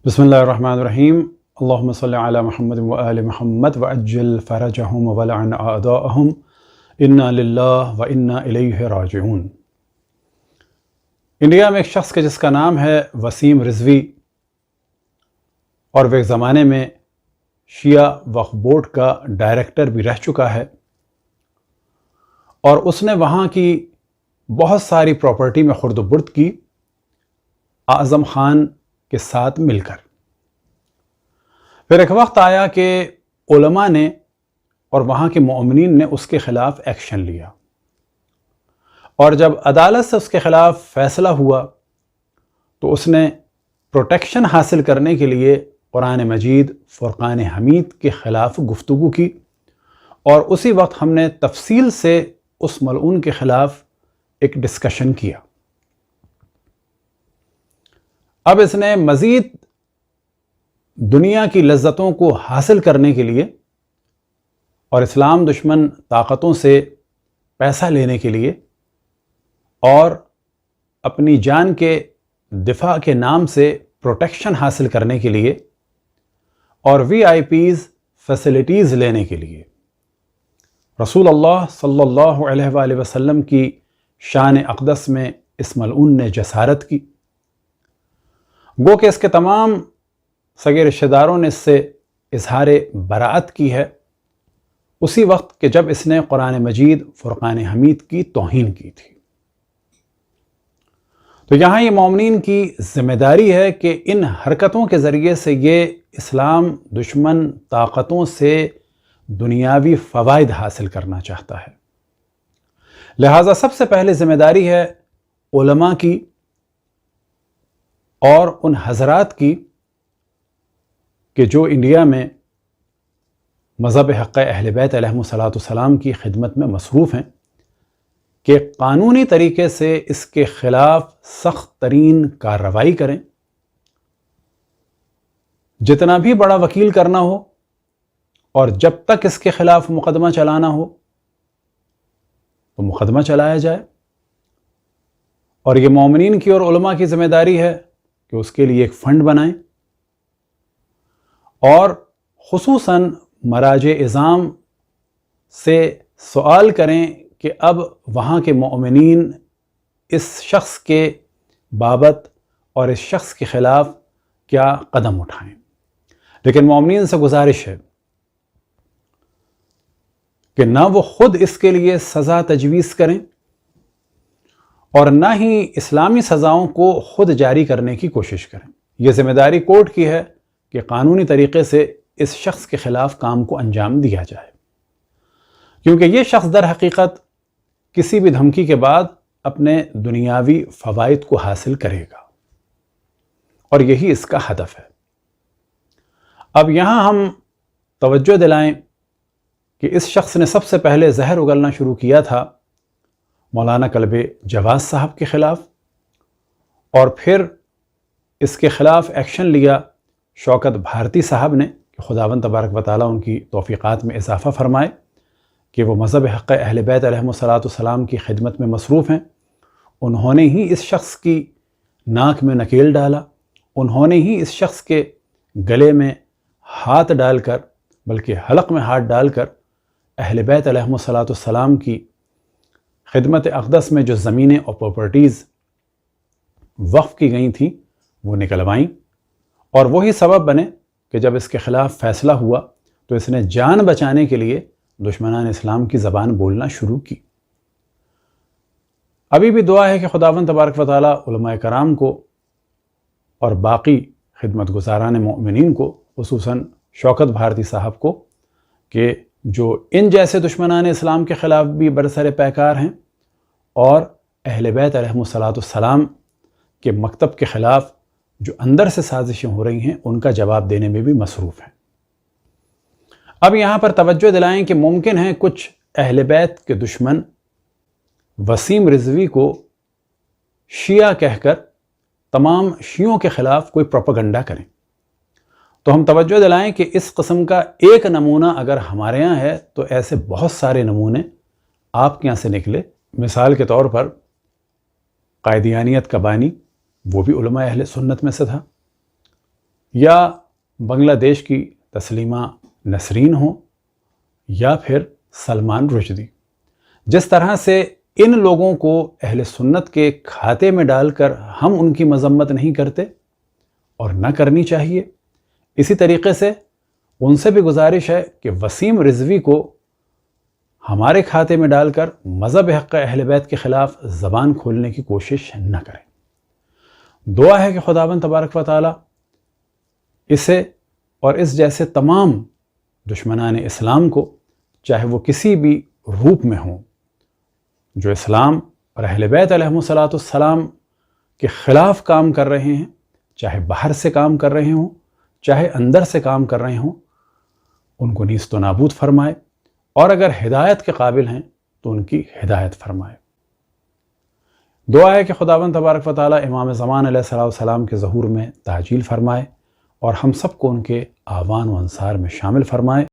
بسم اللہ الرحمن الرحیم اللہم صلی علی محمد وآل محمد وعجل فرجہم ولعن اعداءہم انا للہ وانا الیہ راجعون۔ انڈیا میں ایک شخص کے جس کا نام ہے وسیم رضوی، اور وہ ایک زمانے میں شیعہ وقف بورڈ کا ڈائریکٹر بھی رہ چکا ہے، اور اس نے وہاں کی بہت ساری پراپرٹی میں خرد و برد کی اعظم خان کے ساتھ مل کر۔ پھر ایک وقت آیا کہ علماء نے اور وہاں کے مومنین نے اس کے خلاف ایکشن لیا، اور جب عدالت سے اس کے خلاف فیصلہ ہوا تو اس نے پروٹیکشن حاصل کرنے کے لیے قرآن مجید فرقان حمید کے خلاف گفتگو کی، اور اسی وقت ہم نے تفصیل سے اس ملعون کے خلاف ایک ڈسکشن کیا۔ اب اس نے مزید دنیا کی لذتوں کو حاصل کرنے کے لیے اور اسلام دشمن طاقتوں سے پیسہ لینے کے لیے اور اپنی جان کے دفاع کے نام سے پروٹیکشن حاصل کرنے کے لیے اور VIP فیسلٹیز لینے کے لیے رسول اللہ صلی اللہ علیہ وآلہ وسلم کی شان اقدس میں اس ملعون نے جسارت کی، گو کہ اس کے تمام سگے رشتہ داروں نے اس سے اظہار براعت کی ہے، اسی وقت کہ جب اس نے قرآن مجید فرقان حمید کی توہین کی تھی۔ تو یہاں یہ مومنین کی ذمہ داری ہے کہ ان حرکتوں کے ذریعے سے یہ اسلام دشمن طاقتوں سے دنیاوی فوائد حاصل کرنا چاہتا ہے، لہٰذا سب سے پہلے ذمہ داری ہے علماء کی اور ان حضرات کی کہ جو انڈیا میں مذہب حق اہل بیت علیہم السلام کی خدمت میں مصروف ہیں، کہ قانونی طریقے سے اس کے خلاف سخت ترین کارروائی کریں، جتنا بھی بڑا وکیل کرنا ہو اور جب تک اس کے خلاف مقدمہ چلانا ہو تو مقدمہ چلایا جائے۔ اور یہ مومنین کی اور علماء کی ذمہ داری ہے کہ اس کے لیے ایک فنڈ بنائیں، اور خصوصاً مراجع اعظام سے سوال کریں کہ اب وہاں کے مومنین اس شخص کے بابت اور اس شخص کے خلاف کیا قدم اٹھائیں۔ لیکن مومنین سے گزارش ہے کہ نہ وہ خود اس کے لیے سزا تجویز کریں اور نہ ہی اسلامی سزاؤں کو خود جاری کرنے کی کوشش کریں۔ یہ ذمہ داری کورٹ کی ہے کہ قانونی طریقے سے اس شخص کے خلاف کام کو انجام دیا جائے، کیونکہ یہ شخص در حقیقت کسی بھی دھمکی کے بعد اپنے دنیاوی فوائد کو حاصل کرے گا، اور یہی اس کا ہدف ہے۔ اب یہاں ہم توجہ دلائیں کہ اس شخص نے سب سے پہلے زہر اگلنا شروع کیا تھا مولانا کلب جواز صاحب کے خلاف، اور پھر اس کے خلاف ایکشن لیا شوکت بھارتی صاحب نے، کہ خداوند تبارک و تعالیٰ ان کی توفیقات میں اضافہ فرمائے کہ وہ مذہب حق اہل بیت علیہم السلام کی خدمت میں مصروف ہیں۔ انہوں نے ہی اس شخص کی ناک میں نکیل ڈالا، انہوں نے ہی اس شخص کے گلے میں ہاتھ ڈال کر، بلکہ حلق میں ہاتھ ڈال کر اہل بیت علیہم السلام کی خدمت اقدس میں جو زمینیں اور پراپرٹیز وقف کی گئی تھیں وہ نکلوائیں، اور وہی سبب بنے کہ جب اس کے خلاف فیصلہ ہوا تو اس نے جان بچانے کے لیے دشمنان اسلام کی زبان بولنا شروع کی۔ ابھی بھی دعا ہے کہ خداوند تبارک و تعالیٰ علماء کرام کو اور باقی خدمت گزاران مومنین کو، خصوصاً شوکت بھارتی صاحب کو، کہ جو ان جیسے دشمنان اسلام کے خلاف بھی برسر پیکار ہیں اور اہل بیت علیہم السلام کے مکتب کے خلاف جو اندر سے سازشیں ہو رہی ہیں ان کا جواب دینے میں بھی مصروف ہیں۔ اب یہاں پر توجہ دلائیں کہ ممکن ہے کچھ اہل بیت کے دشمن وسیم رضوی کو شیعہ کہہ کر تمام شیعوں کے خلاف کوئی پروپیگنڈا کریں، تو ہم توجہ دلائیں کہ اس قسم کا ایک نمونہ اگر ہمارے یہاں ہے تو ایسے بہت سارے نمونے آپ کے یہاں سے نکلے۔ مثال کے طور پر قادیانیت کا بانی وہ بھی علماء اہل سنت میں سے تھا، یا بنگلہ دیش کی تسلیمہ نسرین ہوں یا پھر سلمان رشدی. جس طرح سے ان لوگوں کو اہل سنت کے کھاتے میں ڈال کر ہم ان کی مذمت نہیں کرتے اور نہ کرنی چاہیے، اسی طریقے سے ان سے بھی گزارش ہے کہ وسیم رضوی کو ہمارے کھاتے میں ڈال کر مذہب حق اہل بیت کے خلاف زبان کھولنے کی کوشش نہ کریں. دعا ہے کہ خداوند تبارک و تعالی اسے اور اس جیسے تمام دشمنان اسلام کو، چاہے وہ کسی بھی روپ میں ہوں، جو اسلام اور اہل بیت علیہم السلام کے خلاف کام کر رہے ہیں، چاہے باہر سے کام کر رہے ہوں چاہے اندر سے کام کر رہے ہوں، ان کو نیست و نابود فرمائے، اور اگر ہدایت کے قابل ہیں تو ان کی ہدایت فرمائے. دعا ہے کہ خداوند تبارک و تعالی امام زمان علیہ السلام کے ظہور میں تعجیل فرمائے اور ہم سب کو ان کے اعوان و انصار میں شامل فرمائے.